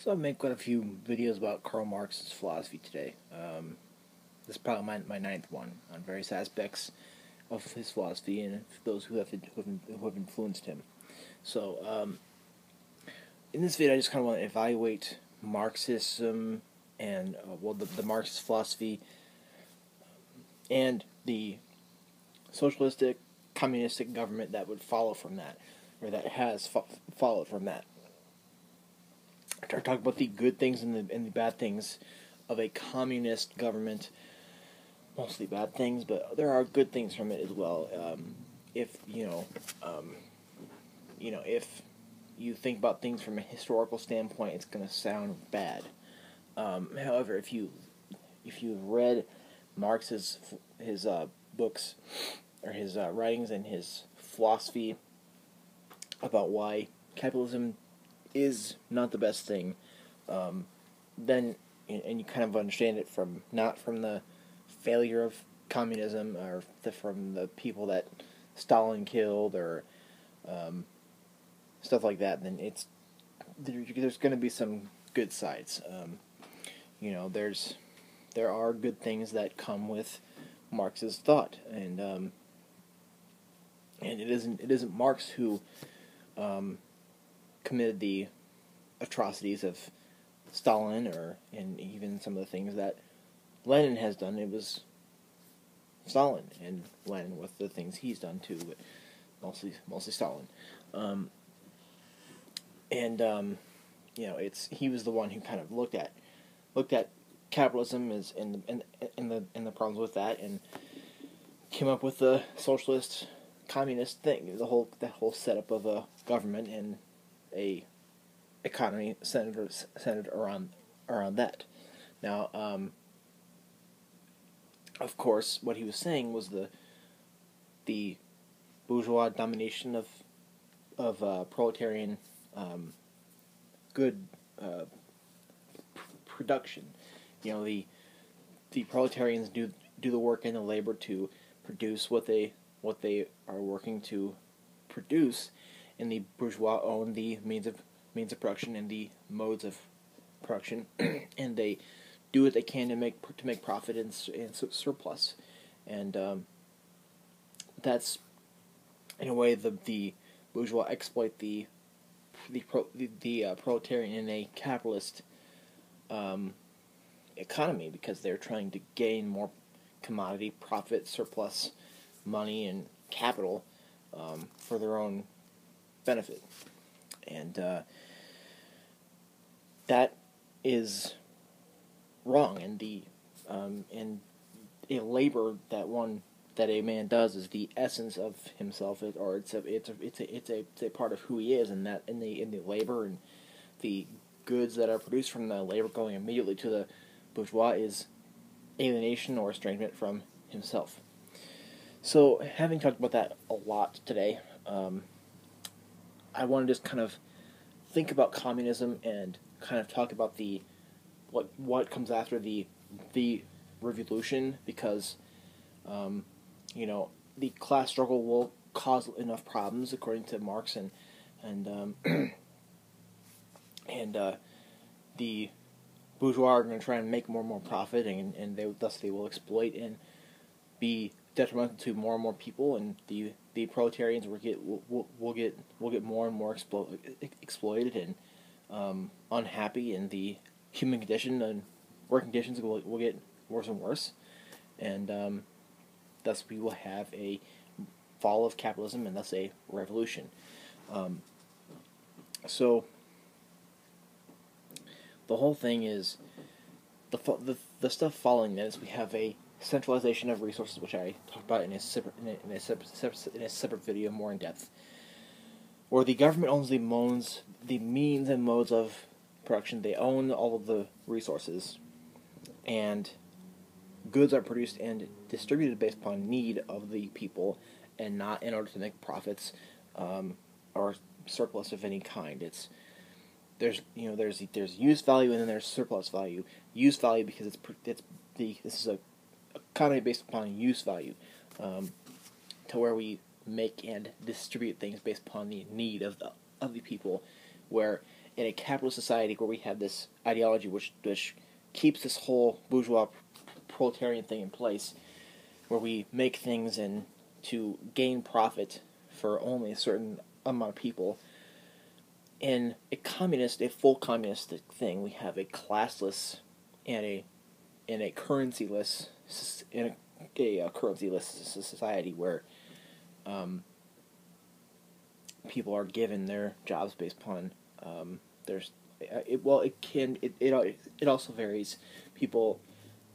So I make quite a few videos about Karl Marx's philosophy today. This is probably my ninth one on various aspects of his philosophy and those who have influenced him. So in this video, I just kind of want to evaluate Marxism and the Marxist philosophy and the socialistic, communistic government that would follow from that, or that has followed from that. I try to talk about the good things and the bad things of a communist government. Mostly bad things, but there are good things from it as well. If you think about things from a historical standpoint, it's going to sound bad. However, if you've read Marx's books or his writings and his philosophy about why capitalism is not the best thing, then and you kind of understand it not from the failure of communism or from the people that Stalin killed or stuff like that, then there's going to be some good sides. There are good things that come with Marx's thought, and it isn't Marx who committed the atrocities of Stalin and even some of the things that Lenin has done. It was Stalin and Lenin with the things he's done too, but mostly Stalin. He was the one who kind of looked at capitalism as and the problems with that, and came up with the socialist communist thing, that whole setup of a government and a economy centered around that. Now, of course, what he was saying was the bourgeois domination of proletarian good production. The proletarians do the work and the labor to produce what they are working to produce, and the bourgeois own the means of production and the modes of production, and they do what they can to make profit and surplus, and that's in a way the bourgeois exploit the proletarian in a capitalist economy, because they're trying to gain more commodity profit, surplus money, and capital for their own benefit, and that is wrong. And a labor that a man does is the essence of himself, or it's a part of who he is, and that in the labor and the goods that are produced from the labor going immediately to the bourgeois is alienation or estrangement from himself. So, having talked about that a lot today, I want to just kind of think about communism and kind of talk about what comes after the revolution, because the class struggle will cause enough problems according to Marx, and the bourgeois are going to try and make more and more profit, and they will exploit and be detrimental to more and more people, and the proletarians will get more and more exploited and unhappy, and the human condition and working conditions will get worse and worse, and thus we will have a fall of capitalism, and thus a revolution. So the whole thing is the stuff following this. We have a centralization of resources, which I talked about in a separate video more in depth, where the government owns the means and modes of production. They own all of the resources, and goods are produced and distributed based upon need of the people, and not in order to make profits or surplus of any kind. There's use value, and then there's surplus value. Use value because this is a economy based upon use value, to where we make and distribute things based upon the need of the people, where in a capitalist society where we have this ideology which keeps this whole bourgeois proletarian thing in place, where we make things and to gain profit for only a certain amount of people. In a full communistic thing, we have a classless and a currencyless society where people are given their jobs based upon it also varies. People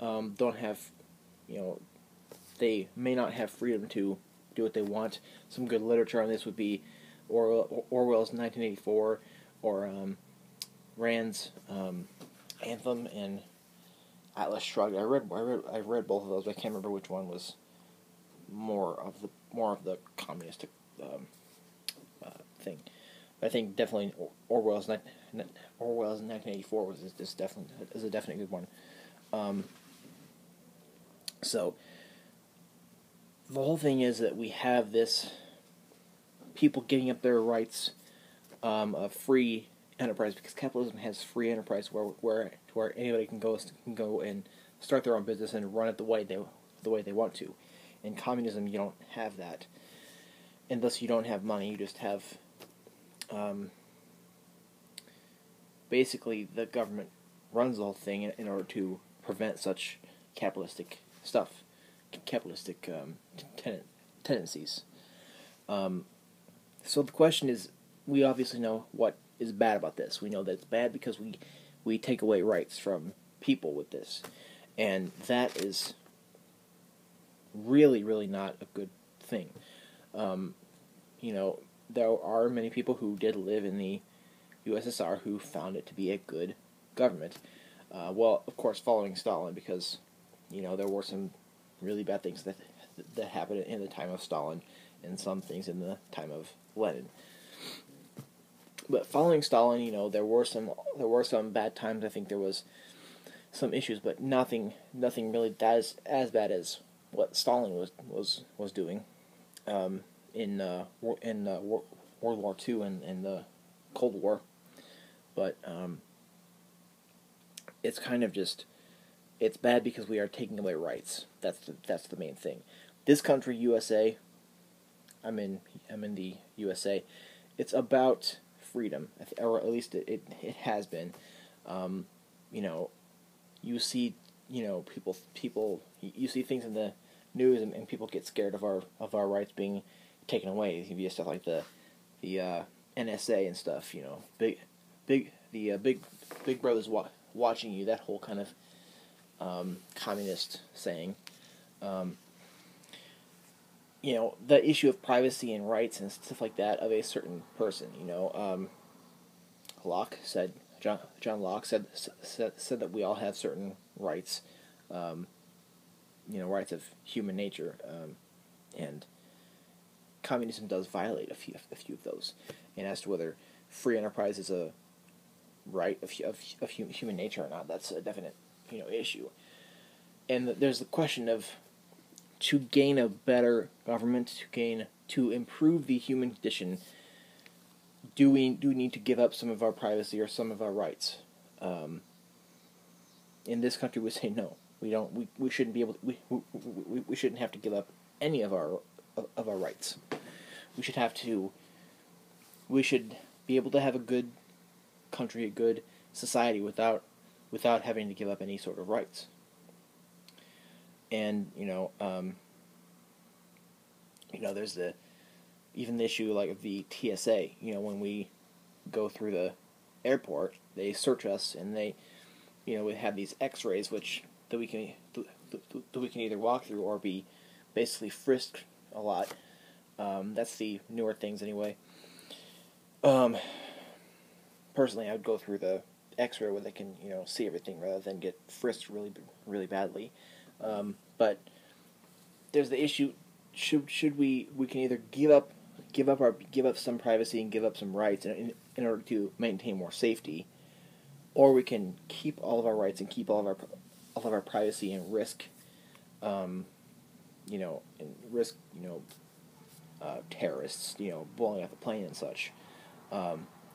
don't have, they may not have freedom to do what they want. Some good literature on this would be Orwell's 1984 or Rand's Anthem and Atlas Shrugged. I read both of those, but I can't remember which one was more of the communistic thing. But I think definitely Orwell's 1984 is a definite good one. So the whole thing is that we have this people giving up their rights of free enterprise, because capitalism has free enterprise where anybody can go and start their own business and run it the way they want to. In communism, you don't have that, and thus you don't have money. You just have basically the government runs the whole thing in order to prevent such capitalistic stuff, capitalistic tendencies. So the question is, we obviously know what is bad about this. We know that it's bad because we take away rights from people with this, and that is really, really not a good thing. There are many people who did live in the USSR who found it to be a good government. Well, of course, following Stalin, because there were some really bad things that happened in the time of Stalin, and some things in the time of Lenin. But following Stalin, there were some bad times. I think there was some issues, but nothing really as bad as what Stalin was doing in World War II and the Cold War. But it's kind of just, it's bad because we are taking away rights. That's the main thing. This country, USA, I'm in the USA. It's about freedom, or at least it has been. You see, people. You see things in the news, and people get scared of our rights being taken away. It can be stuff like the NSA and stuff. Big Brother's watching you. That whole kind of communist saying. The issue of privacy and rights and stuff like that of a certain person. Locke said, John Locke said that we all have certain rights, rights of human nature, and communism does violate a few of those. And as to whether free enterprise is a right of human nature or not, that's a definite issue. And there's the question of, to gain a better government, to improve the human condition, do we need to give up some of our privacy or some of our rights? In this country, we say no. We don't. We shouldn't be able. We shouldn't have to give up any of our rights. We should have to. We should be able to have a good country, a good society without having to give up any sort of rights. And there's even the issue like of the TSA. When we go through the airport, they search us, and they, we have these X-rays that we can either walk through or be basically frisked a lot. That's the newer things anyway. Personally, I would go through the X-ray where they can see everything rather than get frisked really, really badly. But there's the issue: should we can either give up some privacy and give up some rights in order to maintain more safety, or we can keep all of our rights and keep all of our privacy and risk, terrorists, blowing up a plane and such.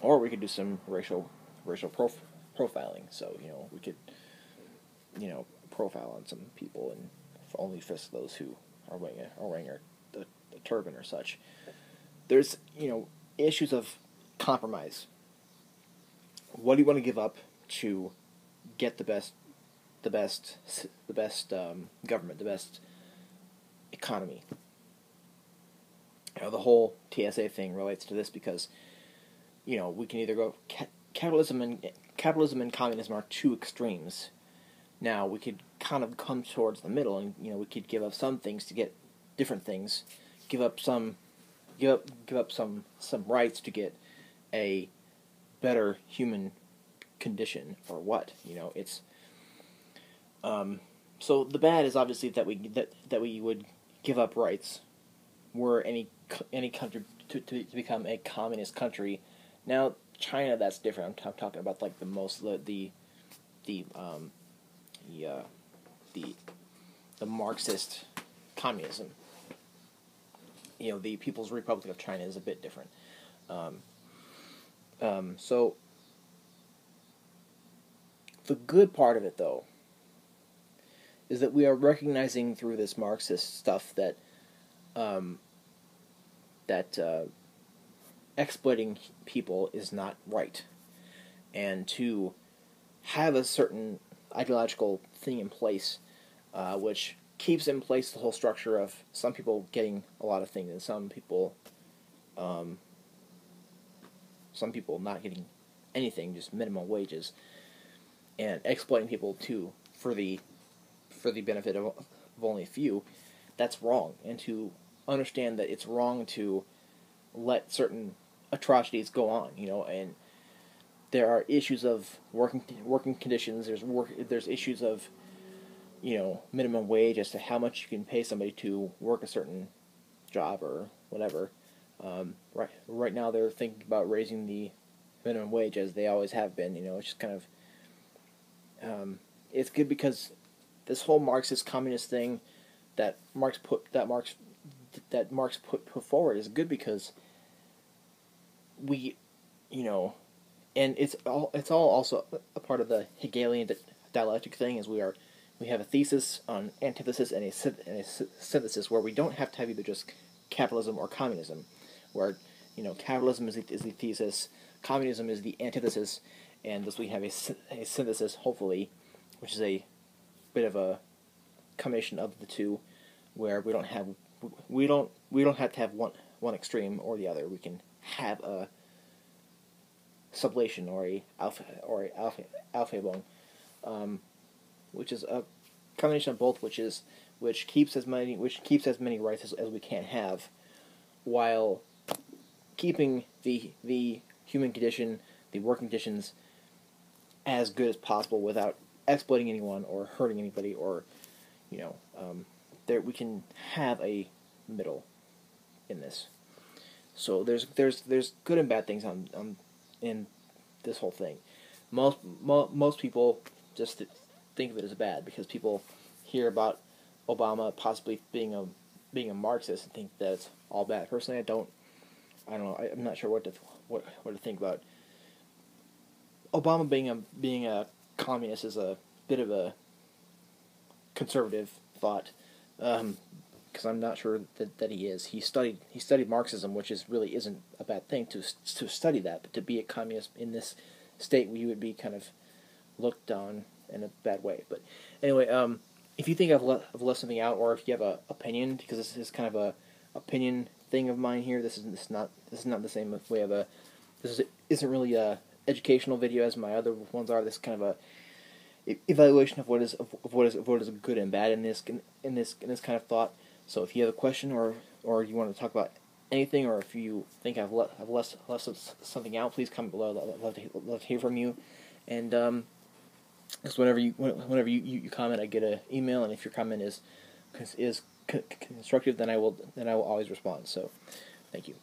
or we could do some racial profiling. So we could profile on some people and only frisk those who are wearing a turban or such. There's issues of compromise. What do you want to give up to get the best government, the best economy? The whole TSA thing relates to this because we can either go capitalism and communism are two extremes. Now we could kind of come towards the middle, and we could give up some things to get different things, give up some rights to get a better human condition, or what. It's so the bad is obviously that we would give up rights were any country to become a communist country. Now China, that's different. I'm talking about like the Marxist communism. The People's Republic of China is a bit different. So the good part of it, though, is that we are recognizing through this Marxist stuff that exploiting people is not right, and to have a certain ideological thing in place, which keeps in place the whole structure of some people getting a lot of things and some people not getting anything, just minimum wages, and exploiting people for the benefit of only a few. That's wrong, and to understand that it's wrong to let certain atrocities go on, and there are issues of working conditions. There's issues of minimum wage as to how much you can pay somebody to work a certain job or whatever. Right now they're thinking about raising the minimum wage, as they always have been. It's just kind of it's good because this whole Marxist communist thing that Marx put forward is good because we, and it's all also a part of the Hegelian dialectic thing. Is we have a thesis on antithesis and a synthesis, where we don't have to have either just capitalism or communism, where capitalism is the thesis, communism is the antithesis, and thus we have a synthesis, hopefully, which is a bit of a combination of the two, where we don't have to have one extreme or the other. We can have a sublation or a Aufhebung, which is a combination of both, which keeps as many rights as we can have, while keeping the human condition, the working conditions, as good as possible without exploiting anyone or hurting anybody, or there we can have a middle in this. So there's good and bad things in this whole thing. Most people just think of it as bad because people hear about Obama possibly being a Marxist and think that it's all bad. Personally, I don't know. I'm not sure what to think about Obama being a communist. Is a bit of a conservative thought, because I'm not sure that he is. He studied Marxism, which really isn't a bad thing to study that, but to be a communist in this state, you would be kind of looked on in a bad way. But anyway, if you think I've left something out, or if you have an opinion, because this is kind of a opinion thing of mine here. This is not the same way of isn't really a educational video as my other ones are. This is kind of a evaluation of what is good and bad in this kind of thought. So if you have a question, or you want to talk about anything, or if you think I've left something out, please comment below. I'd love to hear from you. And just whenever you comment, I get an email, and if your comment is constructive, then I will always respond. So, thank you.